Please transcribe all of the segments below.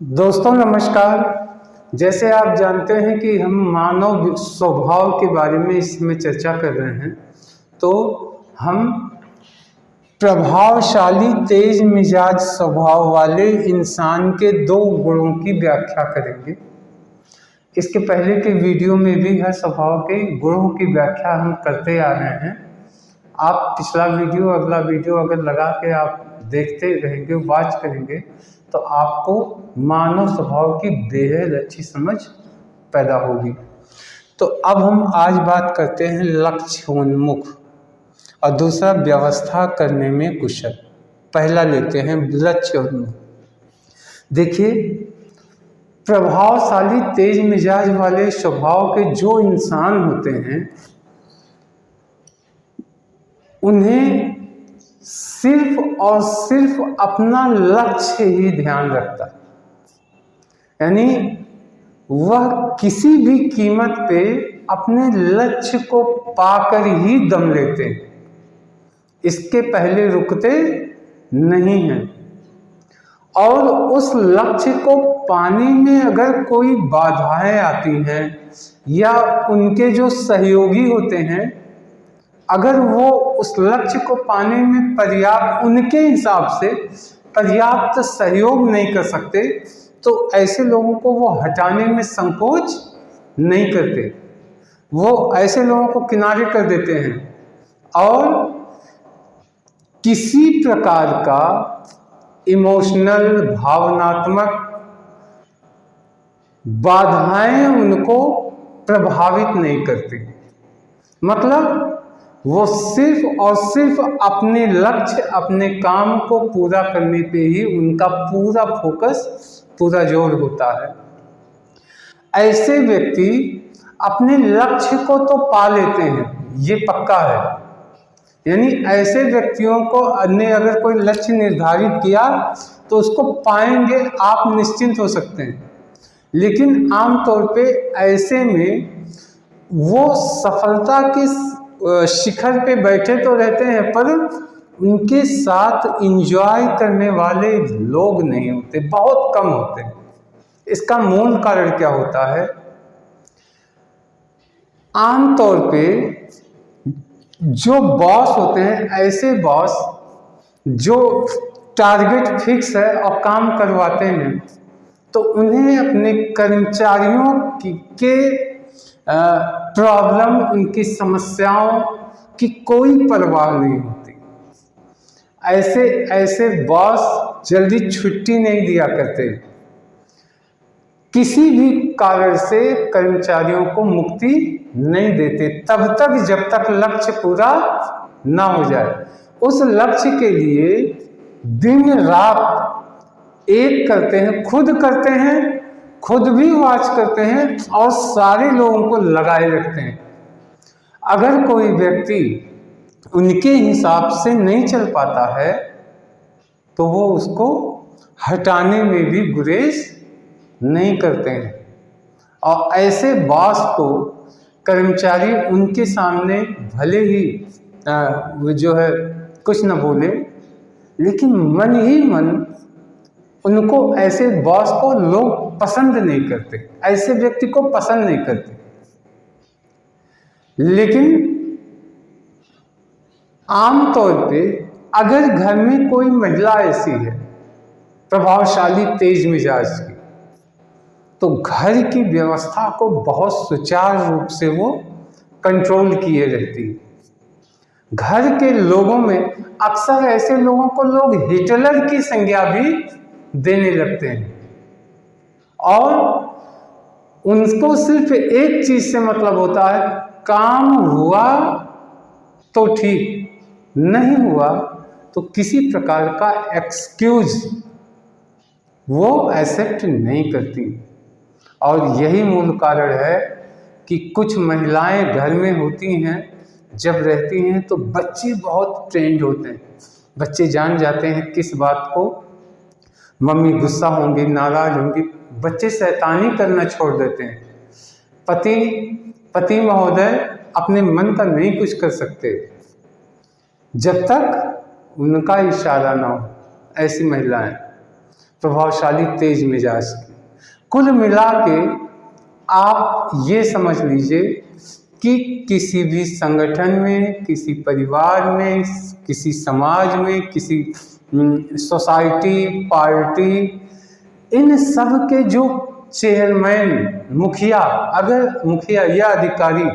दोस्तों नमस्कार। जैसे आप जानते हैं कि हम मानव स्वभाव के बारे में इसमें चर्चा कर रहे हैं, तो हम प्रभावशाली तेज मिजाज स्वभाव वाले इंसान के दो गुणों की व्याख्या करेंगे। इसके पहले के वीडियो में भी हर स्वभाव के गुणों की व्याख्या हम करते आ रहे हैं। आप पिछला वीडियो अगला वीडियो अगर लगा के आप देखते रहेंगे, वॉच करेंगे, तो आपको मानव स्वभाव की बेहद अच्छी समझ पैदा होगी। तो अब हम आज बात करते हैं लक्ष्योन्मुख और दूसरा व्यवस्था करने में कुशल। पहला लेते हैं लक्ष्योन्मुख। देखिए, प्रभावशाली तेज मिजाज वाले स्वभाव के जो इंसान होते हैं, उन्हें सिर्फ और सिर्फ अपना लक्ष्य ही ध्यान रखता है। यानी वह किसी भी कीमत पे अपने लक्ष्य को पाकर ही दम लेते हैं, इसके पहले रुकते नहीं हैं। और उस लक्ष्य को पाने में अगर कोई बाधाएं आती हैं या उनके जो सहयोगी होते हैं, अगर वो उस लक्ष्य को पाने में उनके हिसाब से पर्याप्त सहयोग नहीं कर सकते, तो ऐसे लोगों को वो हटाने में संकोच नहीं करते। वो ऐसे लोगों को किनारे कर देते हैं और किसी प्रकार का इमोशनल भावनात्मक बाधाएं उनको प्रभावित नहीं करती। मतलब वो सिर्फ और सिर्फ अपने लक्ष्य, अपने काम को पूरा करने पे ही उनका पूरा फोकस, पूरा जोर होता है। ऐसे व्यक्ति अपने लक्ष्य को तो पा लेते हैं, ये पक्का है। यानी ऐसे व्यक्तियों को ने अगर कोई लक्ष्य निर्धारित किया तो उसको पाएंगे, आप निश्चिंत हो सकते हैं। लेकिन आमतौर पे ऐसे में वो सफलता के शिखर पे बैठे तो रहते हैं, पर उनके साथ एंजॉय करने वाले लोग नहीं होते, बहुत कम होते हैं। इसका मूल कारण क्या होता है? आमतौर पे जो बॉस होते हैं, ऐसे बॉस जो टारगेट फिक्स है और काम करवाते हैं, तो उन्हें अपने कर्मचारियों के प्रॉब्लम, उनकी समस्याओं की कोई परवाह नहीं होती। ऐसे बॉस जल्दी छुट्टी नहीं दिया करते। किसी भी कारण से कर्मचारियों को मुक्ति नहीं देते तब तक जब तक लक्ष्य पूरा ना हो जाए। उस लक्ष्य के लिए दिन रात एक करते हैं, खुद करते हैं, खुद भी वॉच करते हैं और सारे लोगों को लगाए रखते हैं। अगर कोई व्यक्ति उनके हिसाब से नहीं चल पाता है तो वो उसको हटाने में भी गुरेज नहीं करते हैं। और ऐसे बॉस को कर्मचारी उनके सामने भले ही जो है कुछ न बोले, लेकिन मन ही मन उनको, ऐसे बॉस को लोग पसंद नहीं करते, ऐसे व्यक्ति को पसंद नहीं करते। लेकिन आमतौर पे अगर घर में कोई महिला ऐसी है प्रभावशाली तेज मिजाज की, तो घर की व्यवस्था को बहुत सुचारू रूप से वो कंट्रोल किए रहती है। घर के लोगों में अक्सर ऐसे लोगों को लोग हिटलर की संज्ञा भी देने लगते हैं और उनको सिर्फ एक चीज से मतलब होता है, काम हुआ तो ठीक, नहीं हुआ तो किसी प्रकार का एक्सक्यूज वो एक्सेप्ट नहीं करती। और यही मूल कारण है कि कुछ महिलाएं घर में होती हैं, जब रहती हैं तो बच्चे बहुत ट्रेंड होते हैं। बच्चे जान जाते हैं किस बात को मम्मी गुस्सा होंगी, नाराज होंगी, बच्चे शैतानी करना छोड़ देते हैं। पति महोदय अपने मन का नहीं कुछ कर सकते जब तक उनका इशारा ना हो। ऐसी महिलाएं प्रभावशाली तेज मिजाज की। कुल मिला के आप ये समझ लीजिए कि किसी भी संगठन में, किसी परिवार में, किसी समाज में, किसी सोसाइटी, पार्टी, इन सब के जो चेयरमैन, मुखिया या अधिकारी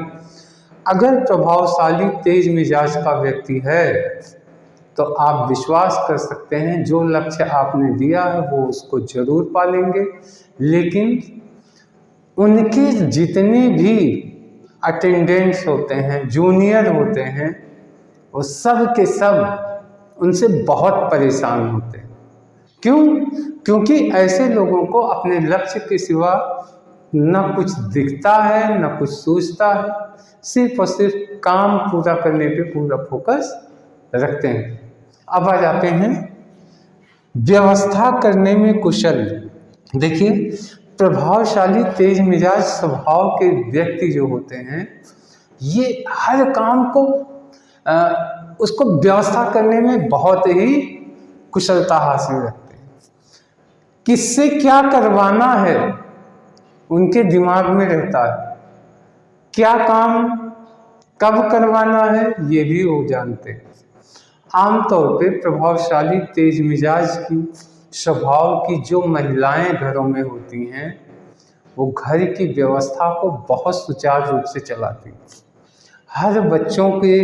अगर प्रभावशाली तेज मिजाज का व्यक्ति है तो आप विश्वास कर सकते हैं जो लक्ष्य आपने दिया है वो उसको जरूर पालेंगे। लेकिन उनके जितने भी अटेंडेंट्स होते हैं, जूनियर होते हैं, वो सब के सब उनसे बहुत परेशान होते हैं। क्यों? क्योंकि ऐसे लोगों को अपने लक्ष्य के सिवा न कुछ दिखता है, न कुछ सूझता है, सिर्फ और सिर्फ काम पूरा करने पे पूरा फोकस रखते हैं। अब आ जाते हैं व्यवस्था करने में कुशल। देखिए, प्रभावशाली तेज मिजाज स्वभाव के व्यक्ति जो होते हैं, ये हर काम को उसको व्यवस्था करने में बहुत ही कुशलता हासिल रखते हैं। किससे क्या करवाना है उनके दिमाग में रहता है, क्या काम कब करवाना है ये भी वो जानते हैं। आमतौर पे प्रभावशाली तेज मिजाज की स्वभाव की जो महिलाएं घरों में होती हैं वो घर की व्यवस्था को बहुत सुचारू रूप से चलाती हैं। हर बच्चों के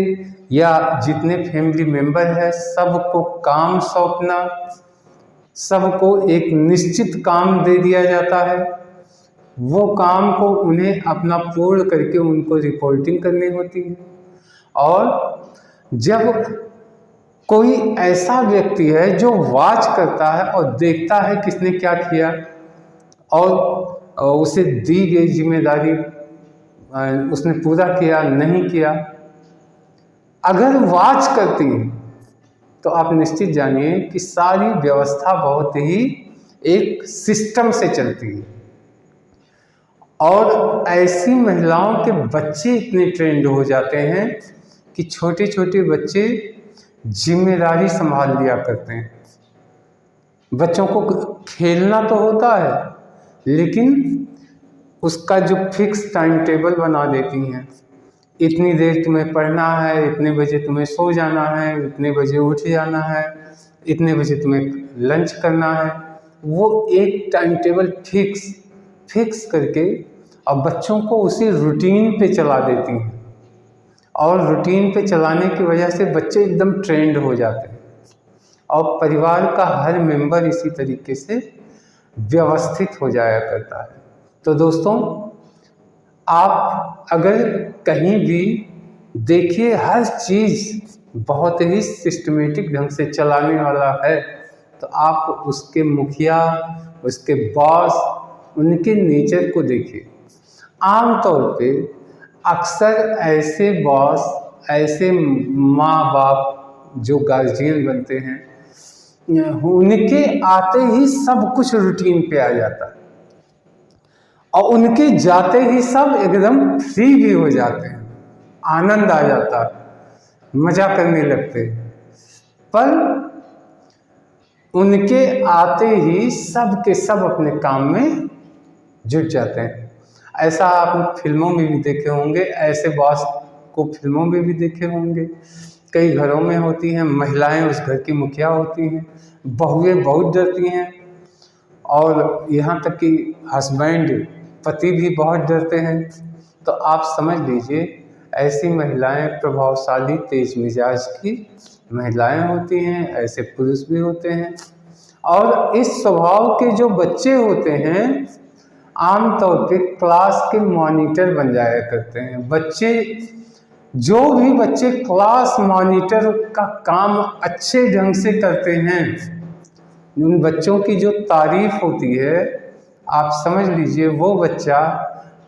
या जितने फैमिली मेंबर है सबको काम सौंपना, सबको एक निश्चित काम दे दिया जाता है, वो काम को उन्हें अपना पूर्ण करके उनको रिपोर्टिंग करनी होती है। और जब कोई ऐसा व्यक्ति है जो वॉच करता है और देखता है किसने क्या किया और उसे दी गई जिम्मेदारी उसने पूरा किया नहीं किया, अगर वॉच करती है तो आप निश्चित जानिए कि सारी व्यवस्था बहुत ही एक सिस्टम से चलती है। और ऐसी महिलाओं के बच्चे इतने ट्रेंड हो जाते हैं कि छोटे छोटे बच्चे जिम्मेदारी संभाल लिया करते हैं। बच्चों को खेलना तो होता है लेकिन उसका जो फिक्स टाइम टेबल बना देती हैं, इतनी देर तुम्हें पढ़ना है, इतने बजे तुम्हें सो जाना है, इतने बजे उठ जाना है, इतने बजे तुम्हें लंच करना है, वो एक टाइम टेबल फिक्स करके अब बच्चों को उसी रूटीन पे चला देती हैं। और रूटीन पे चलाने की वजह से बच्चे एकदम ट्रेंड हो जाते हैं और परिवार का हर मेंबर इसी तरीके से व्यवस्थित हो जाया करता है। तो दोस्तों, आप अगर कहीं भी देखिए हर चीज़ बहुत ही सिस्टमेटिक ढंग से चलाने वाला है तो आप उसके मुखिया, उसके बॉस, उनके नेचर को देखिए। आमतौर पे अक्सर ऐसे बॉस, ऐसे माँ बाप जो गार्जियन बनते हैं, उनके आते ही सब कुछ रूटीन पे आ जाता है और उनके जाते ही सब एकदम फ्री भी हो जाते हैं, आनंद आ जाता है, मजा करने लगते हैं। पर उनके आते ही सब के सब अपने काम में जुट जाते हैं। ऐसा आप फिल्मों में भी देखे होंगे, ऐसे बॉस को फिल्मों में भी देखे होंगे। कई घरों में होती हैं, महिलाएं उस घर की मुखिया होती हैं, बहुएं बहुत डरती हैं और यहाँ तक कि हस्बैंड, पति भी बहुत डरते हैं। तो आप समझ लीजिए ऐसी महिलाएं प्रभावशाली तेज मिजाज की महिलाएं होती हैं, ऐसे पुरुष भी होते हैं। और इस स्वभाव के जो बच्चे होते हैं आमतौर पे क्लास के मॉनिटर बन जाया करते हैं। जो भी बच्चे क्लास मॉनिटर का काम अच्छे ढंग से करते हैं, उन बच्चों की जो तारीफ होती है, आप समझ लीजिए वो बच्चा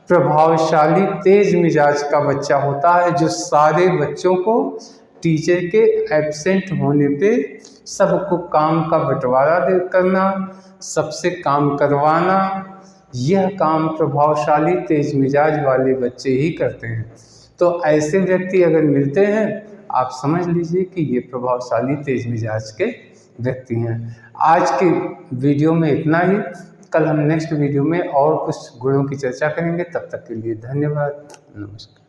प्रभावशाली तेज मिजाज का बच्चा होता है, जो सारे बच्चों को टीचर के एब्सेंट होने पे सबको काम का बंटवारा करना, सबसे काम करवाना, यह काम प्रभावशाली तेज मिजाज वाले बच्चे ही करते हैं। तो ऐसे व्यक्ति अगर मिलते हैं, आप समझ लीजिए कि ये प्रभावशाली तेज मिजाज के व्यक्ति हैं। आज के वीडियो में इतना ही। कल हम नेक्स्ट वीडियो में और कुछ गुणों की चर्चा करेंगे। तब तक के लिए धन्यवाद, नमस्कार।